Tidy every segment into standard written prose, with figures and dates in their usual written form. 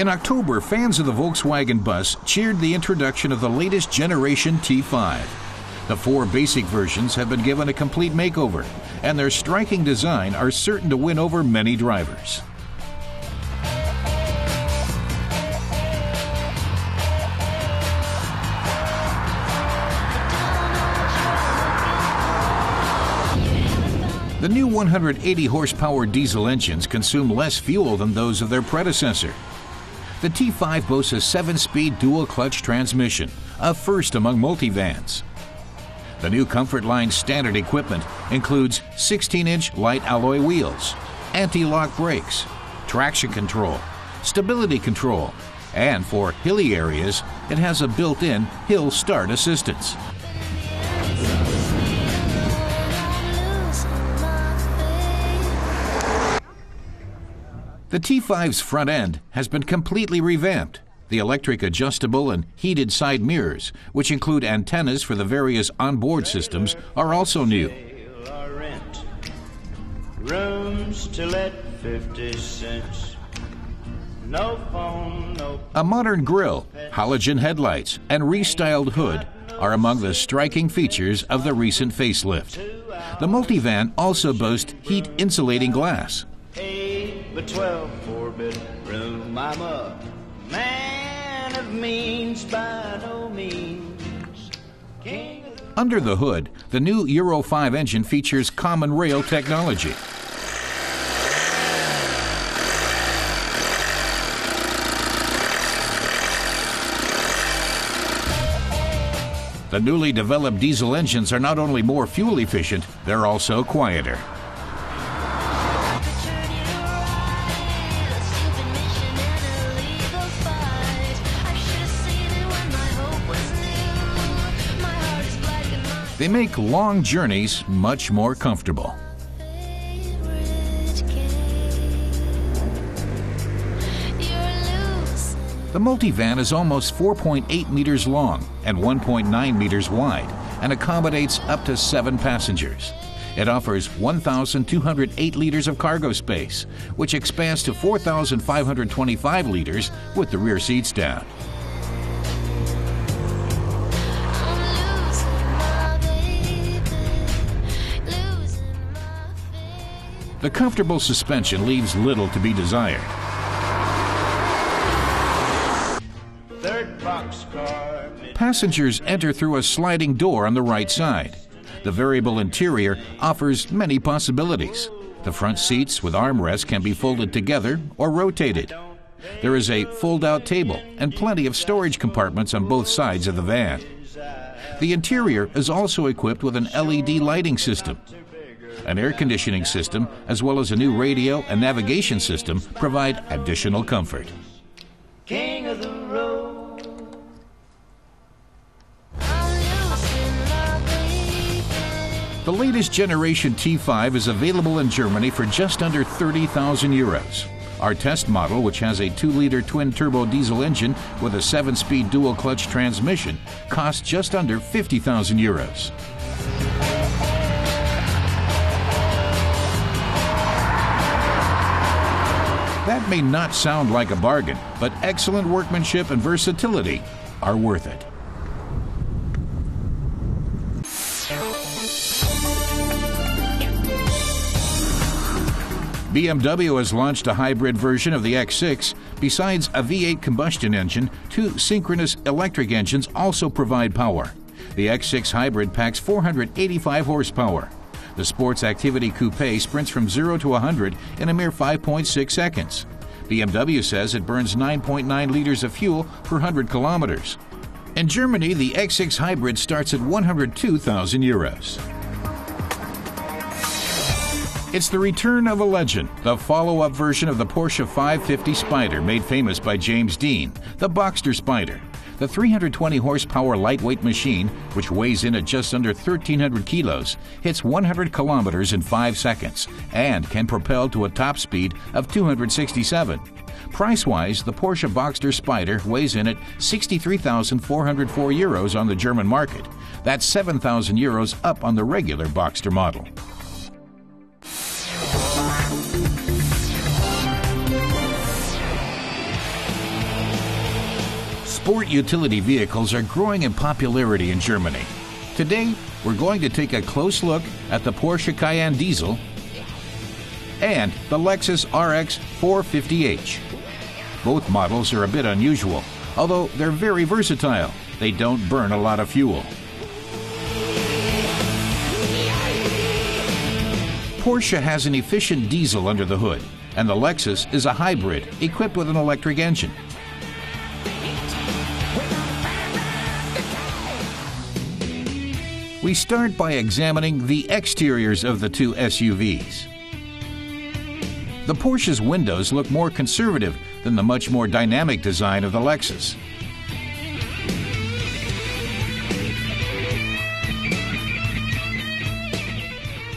In October, fans of the Volkswagen bus cheered the introduction of the latest generation T5. The 4 basic versions have been given a complete makeover, and their striking design are certain to win over many drivers. The new 180 horsepower diesel engines consume less fuel than those of their predecessor. The T5 boasts a 7-speed dual-clutch transmission, a first among multivans. The new Comfort Line standard equipment includes 16-inch light alloy wheels, anti-lock brakes, traction control, stability control, and for hilly areas, it has a built-in hill start assistance. The T5's front end has been completely revamped. The electric adjustable and heated side mirrors, which include antennas for the various onboard systems, are also new. Rooms to let 50 cents. No phone, no. A modern grille, halogen headlights, and restyled hood are among the striking features of the recent facelift. The multivan also boasts heat insulating glass. 12 4-bedroom, I'm a man of means by no means. Under the hood, the new Euro 5 engine features common rail technology. The newly developed diesel engines are not only more fuel efficient, they're also quieter. They make long journeys much more comfortable. The multivan is almost 4.8 meters long and 1.9 meters wide and accommodates up to 7 passengers. It offers 1,208 liters of cargo space, which expands to 4,525 liters with the rear seats down. The comfortable suspension leaves little to be desired. Passengers enter through a sliding door on the right side. The variable interior offers many possibilities. The front seats with armrests can be folded together or rotated. There is a fold-out table and plenty of storage compartments on both sides of the van. The interior is also equipped with an LED lighting system. An air conditioning system, as well as a new radio and navigation system, provide additional comfort. King of the road. The latest generation T5 is available in Germany for just under 30,000 euros. Our test model, which has a 2-liter twin-turbo diesel engine with a 7-speed dual-clutch transmission, costs just under 50,000 euros. That may not sound like a bargain, but excellent workmanship and versatility are worth it. BMW has launched a hybrid version of the X6. Besides a V8 combustion engine, 2 synchronous electric engines also provide power. The X6 hybrid packs 485 horsepower. The Sports Activity Coupe sprints from 0 to 100 in a mere 5.6 seconds. BMW says it burns 9.9 liters of fuel per 100 kilometers. In Germany, the X6 hybrid starts at 102,000 euros. It's the return of a legend, the follow-up version of the Porsche 550 Spider made famous by James Dean, the Boxster Spider. The 320 horsepower lightweight machine, which weighs in at just under 1,300 kilos, hits 100 kilometers in 5 seconds and can propel to a top speed of 267. Price-wise, the Porsche Boxster Spider weighs in at 63,404 euros on the German market. That's 7,000 euros up on the regular Boxster model. Sport utility vehicles are growing in popularity in Germany. Today, we're going to take a close look at the Porsche Cayenne Diesel and the Lexus RX 450h. Both models are a bit unusual, although they're very versatile. They don't burn a lot of fuel. Porsche has an efficient diesel under the hood, and the Lexus is a hybrid equipped with an electric engine. We start by examining the exteriors of the two SUVs. The Porsche's windows look more conservative than the much more dynamic design of the Lexus.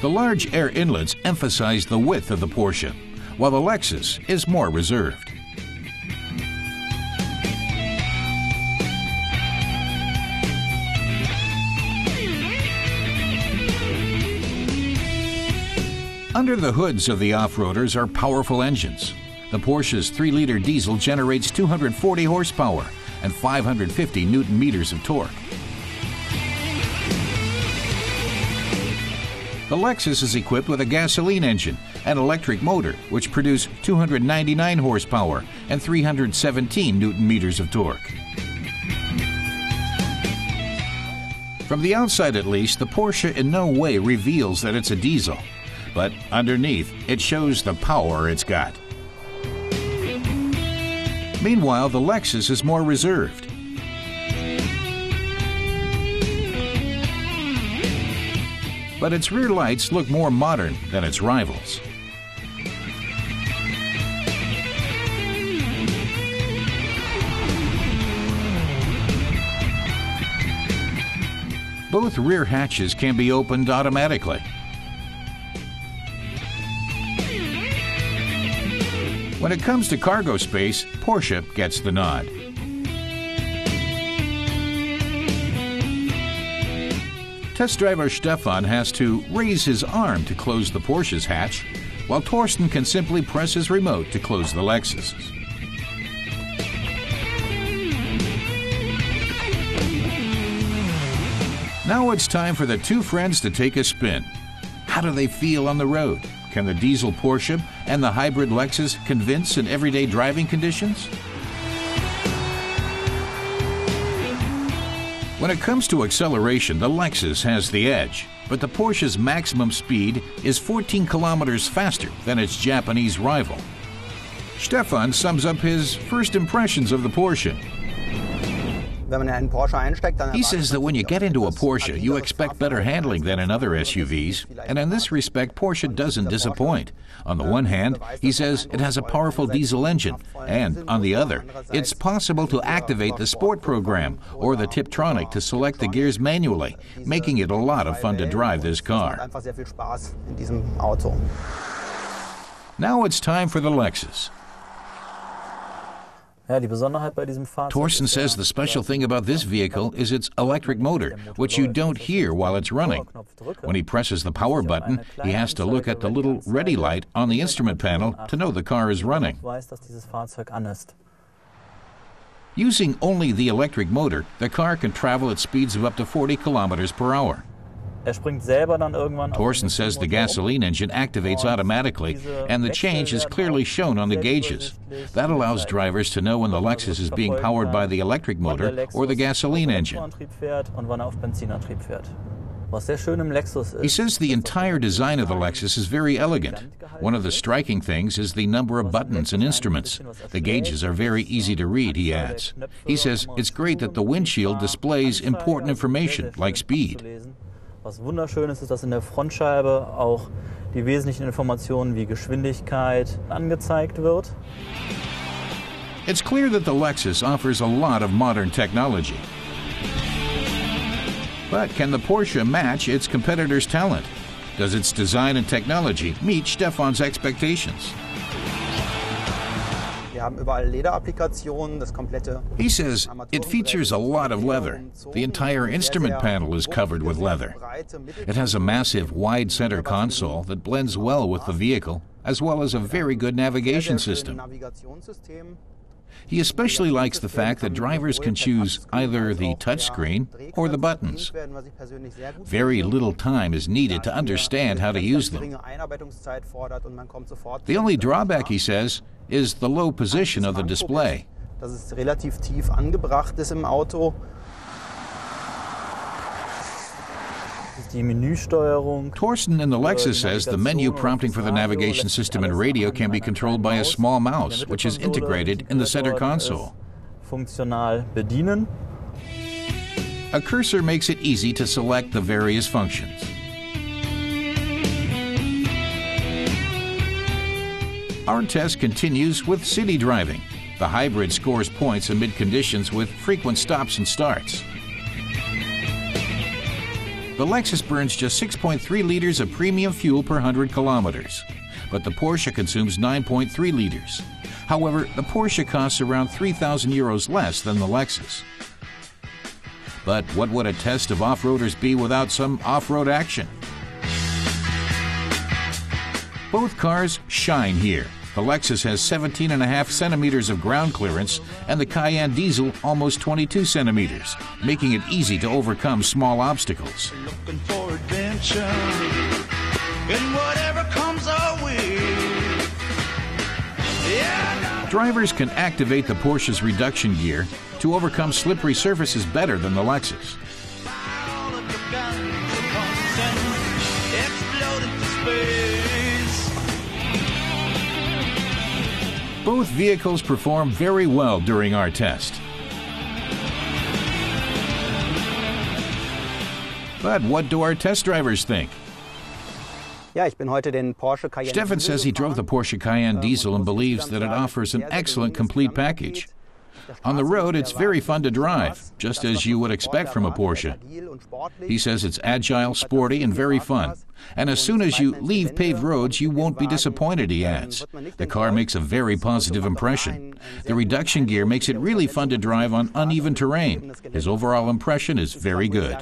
The large air inlets emphasize the width of the Porsche, while the Lexus is more reserved. Under the hoods of the off-roaders are powerful engines. The Porsche's 3-liter diesel generates 240 horsepower and 550 Newton-meters of torque. The Lexus is equipped with a gasoline engine and electric motor, which produce 299 horsepower and 317 Newton-meters of torque. From the outside at least, the Porsche in no way reveals that it's a diesel, but underneath it shows the power it's got. Meanwhile, the Lexus is more reserved. But its rear lights look more modern than its rivals. Both rear hatches can be opened automatically. When it comes to cargo space, Porsche gets the nod. Test driver Stefan has to raise his arm to close the Porsche's hatch, while Torsten can simply press his remote to close the Lexus's. Now it's time for the two friends to take a spin. How do they feel on the road? Can the diesel Porsche and the hybrid Lexus convince in everyday driving conditions? When it comes to acceleration, the Lexus has the edge, but the Porsche's maximum speed is 14 kilometers faster than its Japanese rival. Stefan sums up his first impressions of the Porsche. He says that when you get into a Porsche, you expect better handling than in other SUVs, and in this respect, Porsche doesn't disappoint. On the one hand, he says it has a powerful diesel engine, and on the other, it's possible to activate the Sport program or the Tiptronic to select the gears manually, making it a lot of fun to drive this car. Now it's time for the Lexus. Torsten says the special thing about this vehicle is its electric motor, which you don't hear while it's running. When he presses the power button, he has to look at the little ready light on the instrument panel to know the car is running. Using only the electric motor, the car can travel at speeds of up to 40 kilometers per hour. Torsten says the gasoline engine activates automatically, and the change is clearly shown on the gauges. That allows drivers to know when the Lexus is being powered by the electric motor or the gasoline engine. He says the entire design of the Lexus is very elegant. One of the striking things is the number of buttons and instruments. The gauges are very easy to read, he adds. He says it's great that the windshield displays important information like speed. Was wunderschön ist, dass in der Frontscheibe auch die wesentlichen Informationen wie Geschwindigkeit angezeigt wird. It's clear that the Lexus offers a lot of modern technology. But can the Porsche match its competitors' talent? Does its design and technology meet Stefan's expectations? He says it features a lot of leather. The entire instrument panel is covered with leather. It has a massive wide center console that blends well with the vehicle, as well as a very good navigation system. He especially likes the fact that drivers can choose either the touchscreen or the buttons. Very little time is needed to understand how to use them. The only drawback, he says, is the low position of the display. Torsten in the Lexus says the menu prompting for the navigation system and radio can be controlled by a small mouse, which is integrated in the center console. A cursor makes it easy to select the various functions. Our test continues with city driving. The hybrid scores points amid conditions with frequent stops and starts. The Lexus burns just 6.3 liters of premium fuel per 100 kilometers, but the Porsche consumes 9.3 liters. However, the Porsche costs around 3,000 euros less than the Lexus. But what would a test of off-roaders be without some off-road action? Both cars shine here. The Lexus has 17.5 centimeters of ground clearance and the Cayenne Diesel almost 22 centimeters, making it easy to overcome small obstacles. Looking for adventure in whatever comes our way. Yeah. Drivers can activate the Porsche's reduction gear to overcome slippery surfaces better than the Lexus. All of the guns are pumped and exploded to space. Both vehicles perform very well during our test. But what do our test drivers think? Stefan says he drove the Porsche Cayenne Diesel and believes that it offers an excellent complete package. On the road, it's very fun to drive, just as you would expect from a Porsche. He says it's agile, sporty, and very fun. And as soon as you leave paved roads, you won't be disappointed, he adds. The car makes a very positive impression. The reduction gear makes it really fun to drive on uneven terrain. His overall impression is very good.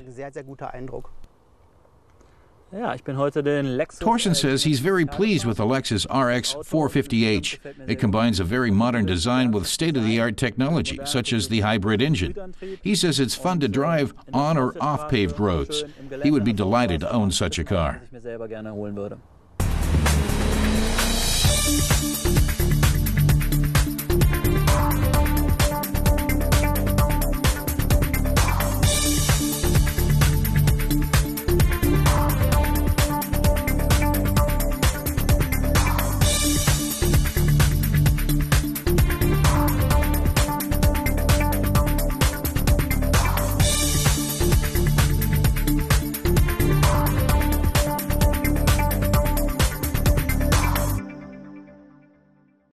Torsten says he's very pleased with the Lexus RX 450h. It combines a very modern design with state-of-the-art technology, such as the hybrid engine. He says it's fun to drive on or off paved roads. He would be delighted to own such a car.